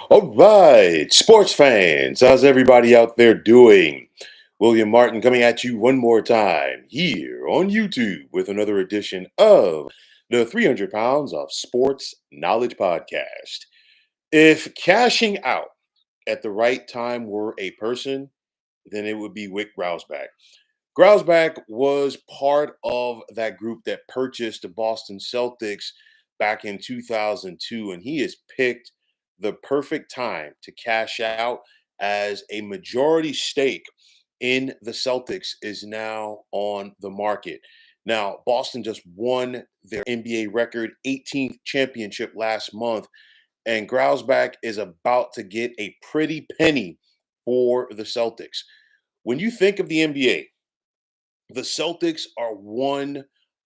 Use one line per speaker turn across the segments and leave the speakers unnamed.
All right, sports fans, how's everybody out there doing? William Martin coming at you one more time here on YouTube with another edition of the 300 Pounds of Sports Knowledge Podcast. If cashing out at the right time were a person, then it would be Wyc Grousbeck. Grousbeck was part of that group that purchased the Boston Celtics back in 2002, and he has picked the perfect time to cash out as a majority stake in the Celtics is now on the market. Now, Boston just won their NBA record 18th championship last month, and Grousbeck is about to get a pretty penny for the Celtics. When you think of the NBA, the Celtics are one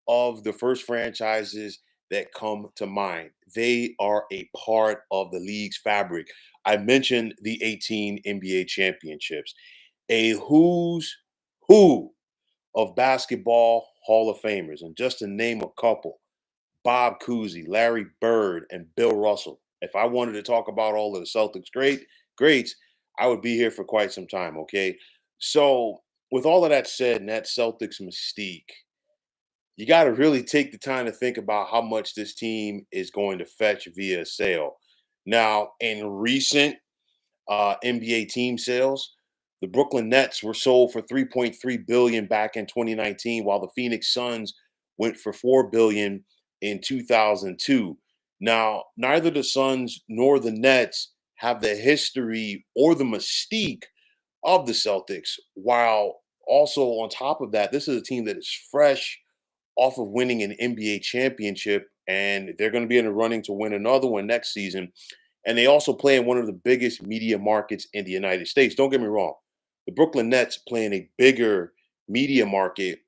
of the first franchises that come to mind. They are a part of the league's fabric. I mentioned the 18 NBA championships, a who's who of basketball Hall of Famers. And just to name a couple, Bob Cousy, Larry Bird, and Bill Russell. If I wanted to talk about all of the Celtics greats, I would be here for quite some time, okay? So, with all of that said and that Celtics mystique, you got to really take the time to think about how much this team is going to fetch via sale. Now, in recent NBA team sales, the Brooklyn Nets were sold for 3.3 billion back in 2019, while the Phoenix Suns went for 4 billion in 2002. Now, neither the Suns nor the Nets have the history or the mystique of the Celtics, while also on top of that, this is a team that is fresh off of winning an NBA championship, and they're going to be in the running to win another one next season. And they also play in one of the biggest media markets in the United States. Don't get me wrong, the Brooklyn Nets play in a bigger media market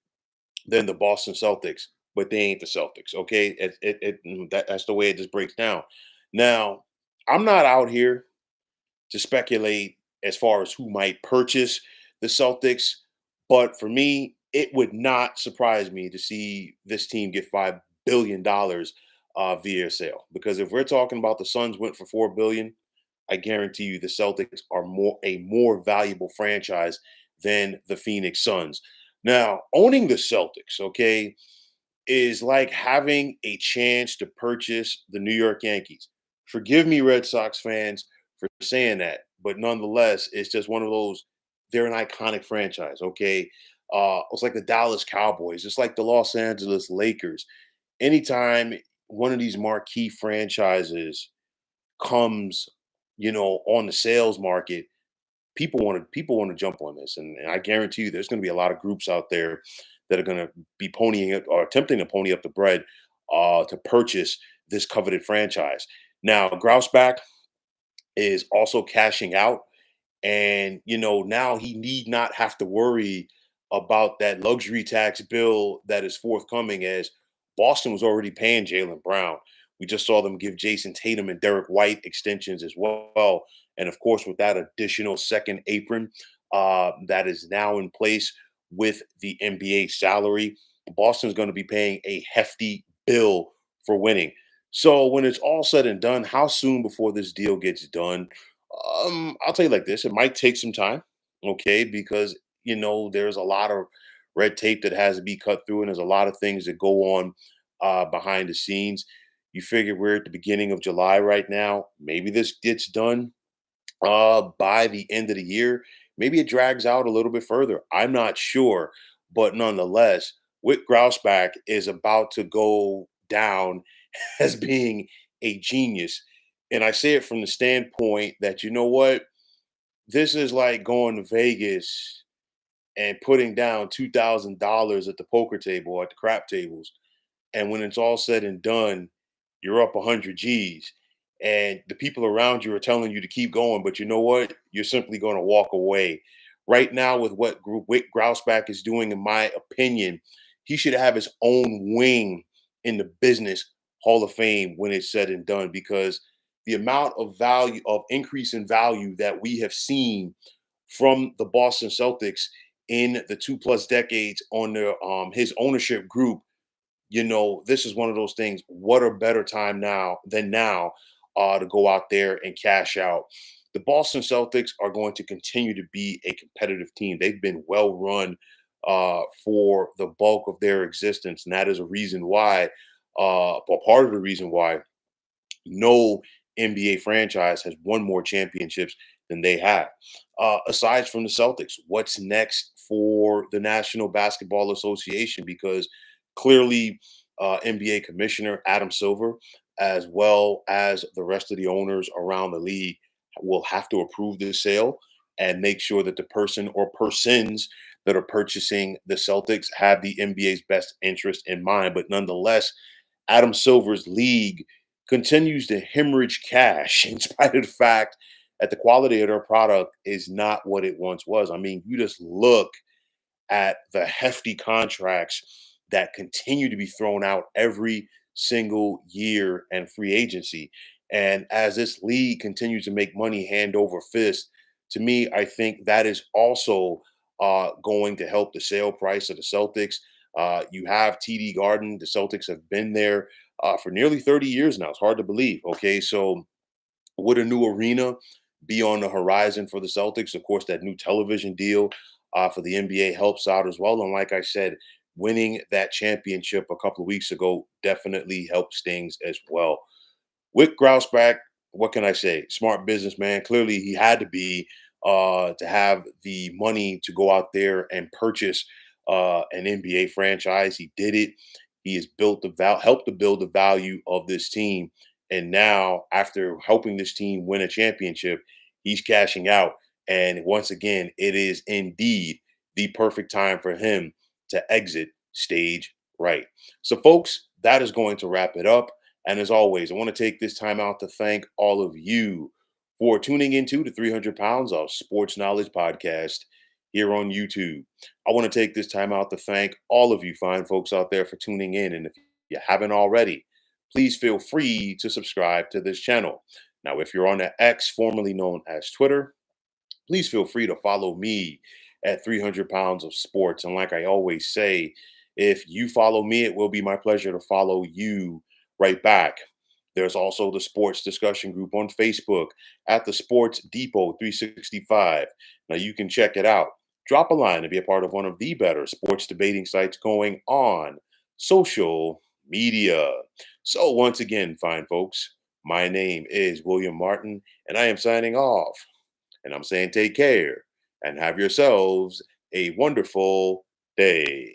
than the Boston Celtics, but they ain't the Celtics. Okay, that's the way it just breaks down. Now, I'm not out here to speculate as far as who might purchase the Celtics. But for me, it would not surprise me to see this team get $5 billion via sale. Because if we're talking about the Suns went for 4 billion, I guarantee you the Celtics are more valuable franchise than the Phoenix Suns. Now, owning the Celtics, okay, is like having a chance to purchase the New York Yankees. Forgive me, Red Sox fans, for saying that, but nonetheless, it's just one of those. They're an iconic franchise, okay? It's like the Dallas Cowboys, it's like the Los Angeles Lakers. Anytime one of these marquee franchises comes, on the sales market, people want to jump on this, and I guarantee you, there's going to be a lot of groups out there that are going to be ponying it or attempting to pony up the bread to purchase this coveted franchise. Now, Grousback is also cashing out, and now he need not have to worry about that luxury tax bill that is forthcoming, as Boston was already paying Jalen Brown. We just saw them give Jason Tatum and Derek White extensions as well. And of course, with that additional second apron that is now in place with the NBA salary, Boston's going to be paying a hefty bill for winning. So when it's all said and done, how soon before this deal gets done? I'll tell you like this: it might take some time, okay, because there's a lot of red tape that has to be cut through, and there's a lot of things that go on behind the scenes. You figure we're at the beginning of July right now. Maybe this gets done by the end of the year. Maybe it drags out a little bit further. I'm not sure, but nonetheless, Whit Grousback is about to go down as being a genius. And I say it from the standpoint that, you know what? This is like going to Vegas and putting down $2,000 at the poker table or at the crap tables. And when it's all said and done, you're up 100 G's. And the people around you are telling you to keep going. But you know what? You're simply going to walk away. Right now, with what Wick Grousback is doing, in my opinion, he should have his own wing in the business Hall of Fame when it's said and done, because the amount of value of increase in value that we have seen from the Boston Celtics in the 2+ decades on their his ownership group, this is one of those things. What a better time now than now to go out there and cash out. The Boston Celtics are going to continue to be a competitive team. They've been well run for the bulk of their existence, and that is a reason why, or part of the reason why no NBA franchise has won more championships than they have. Aside from the Celtics, what's next for the National Basketball Association? Because clearly, NBA Commissioner Adam Silver, as well as the rest of the owners around the league, will have to approve the sale and make sure that the person or persons that are purchasing the Celtics have the NBA's best interest in mind. But nonetheless, Adam Silver's league continues to hemorrhage cash in spite of the fact that the quality of their product is not what it once was. I mean, you just look at the hefty contracts that continue to be thrown out every single year and free agency. And as this league continues to make money hand over fist, to me, I think that is also going to help the sale price of the Celtics. You have TD Garden. The Celtics have been there for nearly 30 years now. It's hard to believe. Okay. So, would a new arena be on the horizon for the Celtics? Of course, that new television deal for the NBA helps out as well. And like I said, winning that championship a couple of weeks ago definitely helps things as well. Wyc Grousbeck, what can I say? Smart businessman. Clearly, he had to be to have the money to go out there and purchase an NBA franchise. He did it. He has built helped to build the value of this team. And now, after helping this team win a championship, he's cashing out. And once again, it is indeed the perfect time for him to exit stage right. So, folks, that is going to wrap it up. And as always, I want to take this time out to thank all of you for tuning into the 300 Pounds of Sports Knowledge podcast here on YouTube. I want to take this time out to thank all of you fine folks out there for tuning in. And if you haven't already, please feel free to subscribe to this channel. Now, if you're on the X, formerly known as Twitter, please feel free to follow me at 300 Pounds of Sports. And like I always say, if you follow me, it will be my pleasure to follow you right back. There's also the sports discussion group on Facebook at the Sports Depot 365. Now you can check it out. Drop a line to be a part of one of the better sports debating sites going on social media. So once again, fine folks, my name is William Martin, and I am signing off. And I'm saying take care and have yourselves a wonderful day.